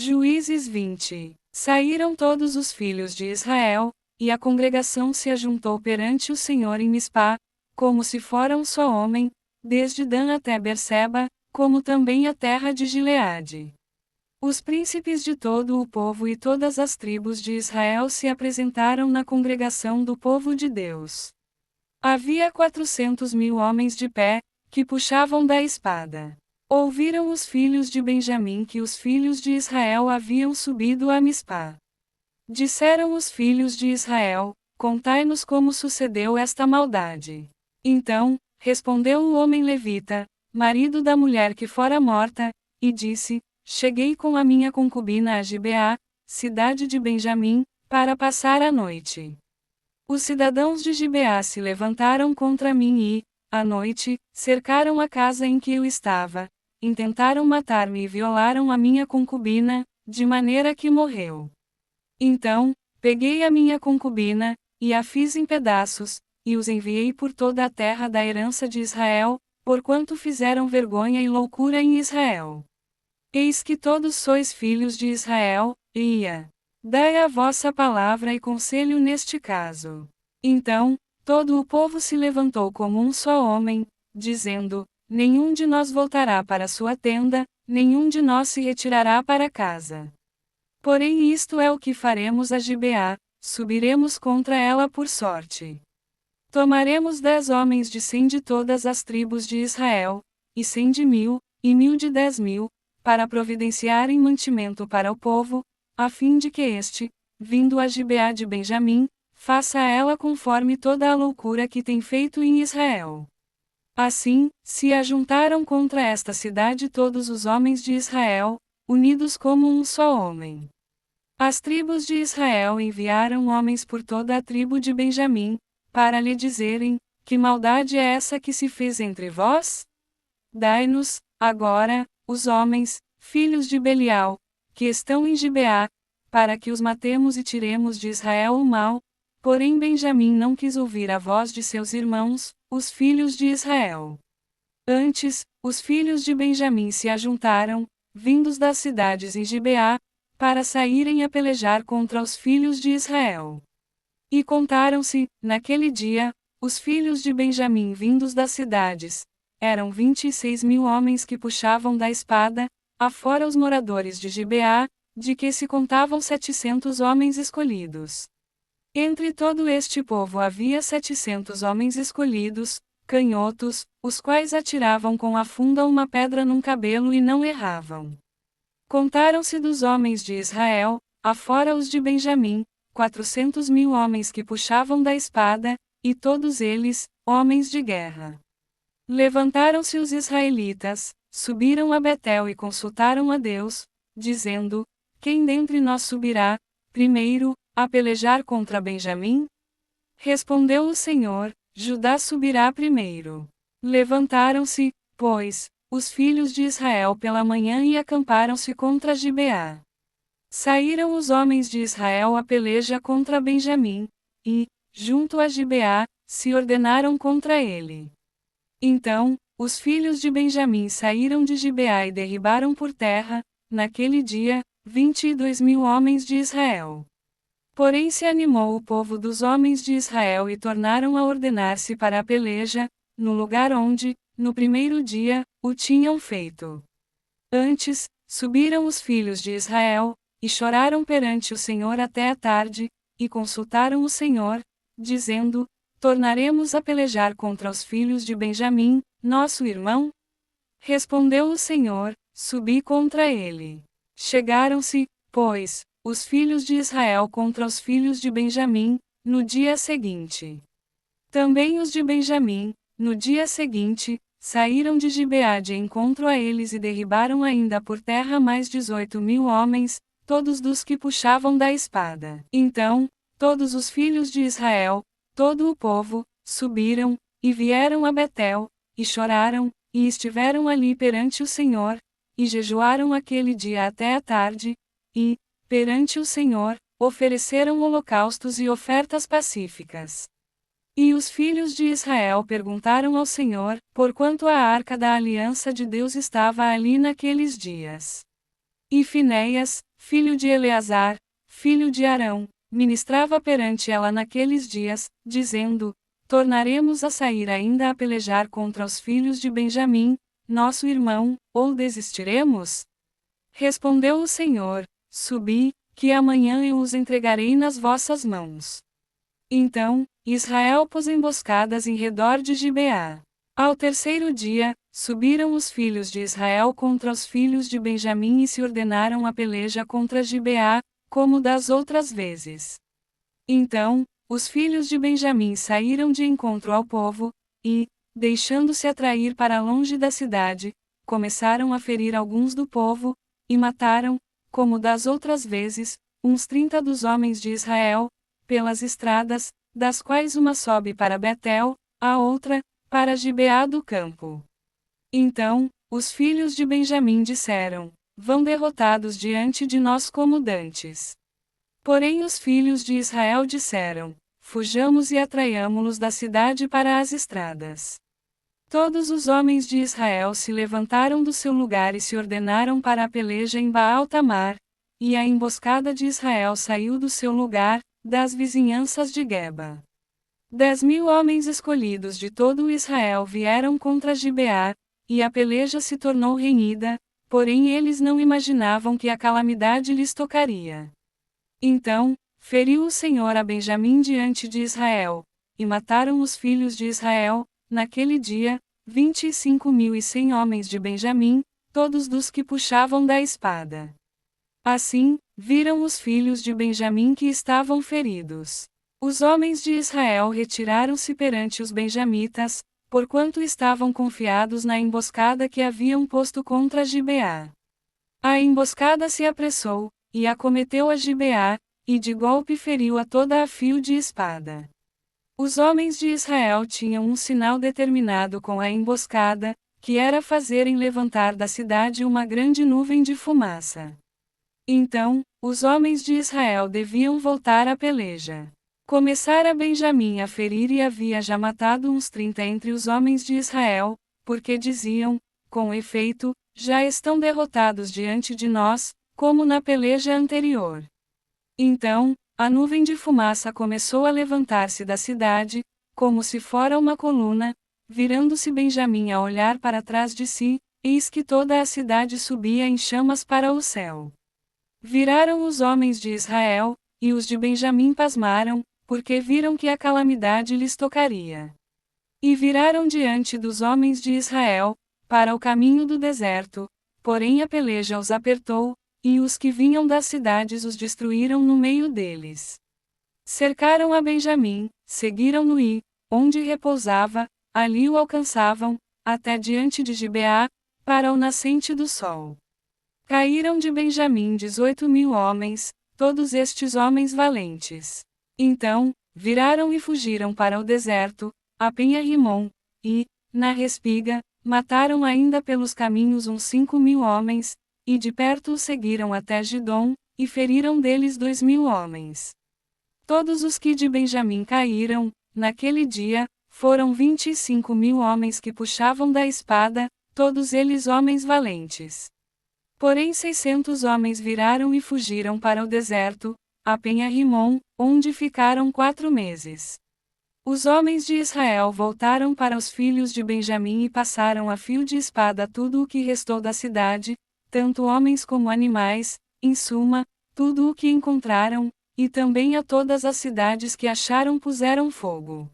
Juízes 20. Saíram todos os filhos de Israel, e a congregação se ajuntou perante o Senhor em Mispá, como se fora um só homem, desde Dan até Berseba, como também a terra de Gileade. Os príncipes de todo o povo e todas as tribos de Israel se apresentaram na congregação do povo de Deus. Havia 400.000 homens de pé, que puxavam da espada. Ouviram os filhos de Benjamim que os filhos de Israel haviam subido a Mispá. Disseram os filhos de Israel: contai-nos como sucedeu esta maldade. Então, respondeu o homem levita, marido da mulher que fora morta, e disse: cheguei com a minha concubina a Gibeá, cidade de Benjamim, para passar a noite. Os cidadãos de Gibeá se levantaram contra mim e, à noite, cercaram a casa em que eu estava, intentaram matar-me e violaram a minha concubina, de maneira que morreu. Então, peguei a minha concubina, e a fiz em pedaços, e os enviei por toda a terra da herança de Israel, porquanto fizeram vergonha e loucura em Israel. Eis que todos sois filhos de Israel, dai a vossa palavra e conselho neste caso. Então, todo o povo se levantou como um só homem, dizendo: nenhum de nós voltará para sua tenda, nenhum de nós se retirará para casa. Porém isto é o que faremos a Gibeá, subiremos contra ela por sorte. Tomaremos 10 homens de 100 de todas as tribos de Israel, e 100 de 1000, e 1000 de 10.000, para providenciarem mantimento para o povo, a fim de que este, vindo a Gibeá de Benjamim, faça a ela conforme toda a loucura que tem feito em Israel. Assim, se ajuntaram contra esta cidade todos os homens de Israel, unidos como um só homem. As tribos de Israel enviaram homens por toda a tribo de Benjamim, para lhe dizerem: que maldade é essa que se fez entre vós? Dai-nos, agora, os homens, filhos de Belial, que estão em Gibeá, para que os matemos e tiremos de Israel o mal. Porém Benjamim não quis ouvir a voz de seus irmãos, os filhos de Israel. Antes, os filhos de Benjamim se ajuntaram, vindos das cidades em Gibeá, para saírem a pelejar contra os filhos de Israel. E contaram-se, naquele dia, os filhos de Benjamim vindos das cidades. Eram 26.000 homens que puxavam da espada, afora os moradores de Gibeá, de que se contavam 700 homens escolhidos. Entre todo este povo havia 700 homens escolhidos, canhotos, os quais atiravam com a funda uma pedra num cabelo e não erravam. Contaram-se dos homens de Israel, afora os de Benjamim, 400.000 homens que puxavam da espada, e todos eles, homens de guerra. Levantaram-se os israelitas, subiram a Betel e consultaram a Deus, dizendo: quem dentre nós subirá, primeiro, a pelejar contra Benjamim? Respondeu o Senhor: Judá subirá primeiro. Levantaram-se, pois, os filhos de Israel pela manhã e acamparam-se contra Gibeá. Saíram os homens de Israel a peleja contra Benjamim, e, junto a Gibeá, se ordenaram contra ele. Então, os filhos de Benjamim saíram de Gibeá e derribaram por terra, naquele dia, 22.000 homens de Israel. Porém se animou o povo dos homens de Israel e tornaram a ordenar-se para a peleja, no lugar onde, no primeiro dia, o tinham feito. Antes, subiram os filhos de Israel, e choraram perante o Senhor até a tarde, e consultaram o Senhor, dizendo: tornaremos a pelejar contra os filhos de Benjamim, nosso irmão? Respondeu o Senhor: subi contra ele. Chegaram-se, pois, os filhos de Israel contra os filhos de Benjamim, no dia seguinte. Também os de Benjamim, no dia seguinte, saíram de Gibeá de encontro a eles e derribaram ainda por terra mais 18.000 homens, todos dos que puxavam da espada. Então, todos os filhos de Israel, todo o povo, subiram, e vieram a Betel, e choraram, e estiveram ali perante o Senhor, e jejuaram aquele dia até a tarde, e, perante o Senhor, ofereceram holocaustos e ofertas pacíficas. E os filhos de Israel perguntaram ao Senhor, porquanto a arca da aliança de Deus estava ali naqueles dias. E Finéias, filho de Eleazar, filho de Arão, ministrava perante ela naqueles dias, dizendo: Tornaremos a sair ainda a pelejar contra os filhos de Benjamim, nosso irmão, ou desistiremos? Respondeu o Senhor: Subi, que amanhã eu os entregarei nas vossas mãos. Então, Israel pôs emboscadas em redor de Gibeá. Ao terceiro dia, subiram os filhos de Israel contra os filhos de Benjamim e se ordenaram a peleja contra Gibeá, como das outras vezes. Então, os filhos de Benjamim saíram de encontro ao povo, e, deixando-se atrair para longe da cidade, começaram a ferir alguns do povo, e mataram, como das outras vezes, uns 30 dos homens de Israel, pelas estradas, das quais uma sobe para Betel, a outra, para Gibeá do campo. Então, os filhos de Benjamim disseram: Vão derrotados diante de nós como dantes. Porém os filhos de Israel disseram: Fujamos e atraiamo-los da cidade para as estradas. Todos os homens de Israel se levantaram do seu lugar e se ordenaram para a peleja em Baal-Tamar, e a emboscada de Israel saiu do seu lugar, das vizinhanças de Geba. 10.000 homens escolhidos de todo o Israel vieram contra Gibeá, e a peleja se tornou renhida, porém eles não imaginavam que a calamidade lhes tocaria. Então, feriu o Senhor a Benjamim diante de Israel, e mataram os filhos de Israel, naquele dia, 25.100 homens de Benjamim, todos dos que puxavam da espada. Assim, viram os filhos de Benjamim que estavam feridos. Os homens de Israel retiraram-se perante os benjamitas, porquanto estavam confiados na emboscada que haviam posto contra Gibeá. A emboscada se apressou, e acometeu a Gibeá, e de golpe feriu a toda a fio de espada. Os homens de Israel tinham um sinal determinado com a emboscada, que era fazerem levantar da cidade uma grande nuvem de fumaça. Então, os homens de Israel deviam voltar à peleja. Começara Benjamim a ferir e havia já matado uns 30 entre os homens de Israel, porque diziam: com efeito, já estão derrotados diante de nós, como na peleja anterior. Então, a nuvem de fumaça começou a levantar-se da cidade, como se fora uma coluna, virando-se Benjamim a olhar para trás de si, eis que toda a cidade subia em chamas para o céu. Viraram os homens de Israel, e os de Benjamim pasmaram, porque viram que a calamidade lhes tocaria. E viraram diante dos homens de Israel, para o caminho do deserto, porém a peleja os apertou, e os que vinham das cidades os destruíram no meio deles. Cercaram a Benjamim, seguiram-no e, onde repousava, ali o alcançavam, até diante de Gibeá, para o nascente do sol. Caíram de Benjamim 18.000 homens, todos estes homens valentes. Então, viraram e fugiram para o deserto, a Penha-Rimon, e, na respiga, mataram ainda pelos caminhos uns 5.000 homens, e de perto os seguiram até Gidom, e feriram deles 2.000 homens. Todos os que de Benjamim caíram, naquele dia, foram 25.000 homens que puxavam da espada, todos eles homens valentes. Porém 600 homens viraram e fugiram para o deserto, a Penha-Rimon, onde ficaram 4 meses. Os homens de Israel voltaram para os filhos de Benjamim e passaram a fio de espada tudo o que restou da cidade, tanto homens como animais, em suma, tudo o que encontraram, e também a todas as cidades que acharam puseram fogo.